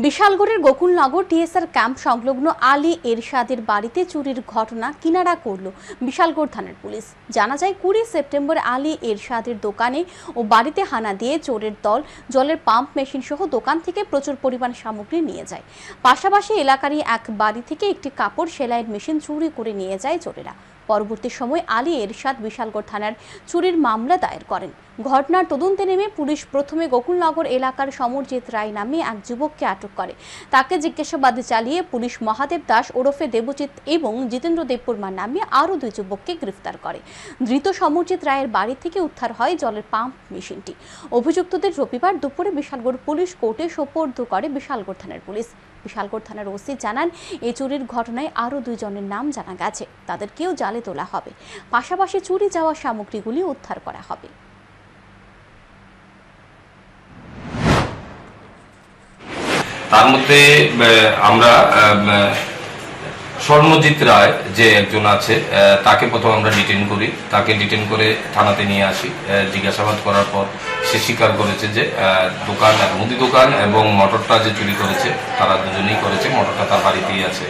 বিশালগড়ের Gokulnagar TSR camp সংলগ্ন আলী এরশাদের বাড়িতে চুরির ঘটনা কিনারা করল বিশালগড় থানার পুলিশ। জানা যায় 20 সেপ্টেম্বর আলী এরশাদের দোকানে ও বাড়িতে হানা দিয়ে চোরের দল জলের পাম্প মেশিন সহ দোকান থেকে প্রচুর পরিমাণ সামগ্রী নিয়ে যায়। পাশাপাশি এলাকারই এক বাড়ি থেকে একটি কাপড় সেলাইয়ের মেশিন চুরি করে নিয়ে যায় চোরেরা। পরবর্তী সময় আলী এরশাদ বিশালগড় থানার চুরির মামলা দায়ের করেন। ঘটনার তদন্তে নেমে পুলিশ প্রথমে গোকুলনগর এলাকার সমরজিৎ রায় নামে এক যুবককে আটক করে। তাকে জিজ্ঞাসাবাদ চালিয়ে পুলিশ মহাদেব দাস ওরফে দেবজিৎ এবং জিতেন্দ্র দেববর্মা নামে আরও 2 যুবককে গ্রেফতার করে। ধৃত সমরজিৎ রায়ের বাড়ি থেকে উদ্ধার হয় জলের পাম্প মেশিনটি। অভিযুক্তদের রবিবার দুপুরে বিশালগড় পুলিশ কোর্টে সোপর্দ করে বিশালগড় থানার পুলিশ। বিশালগড় থানার ওসি জানান, এই চুরির ঘটনায় আরও 2 জনের নাম জানা গেছে। তাদেরকেও জালে তোলা হবে। পাশাপাশি চুরি যাওয়া সামগ্রীগুলি উদ্ধার করা হবে। তার মধ্যে আমরা স্বর্ণজিৎ রায় যে একজন আছে তাকে প্রথম আমরা ডিটেইন করি। তাকে ডিটেইন করে থানাতে নিয়ে আসি। জিজ্ঞাসাবাদ করার পর সে স্বীকার করেছে যে দোকান মুদি দোকান এবং মোটরটা যে চুরি করেছে তারা দুজনেই করেছে। মোটরটা তার বাড়িতেই আছে।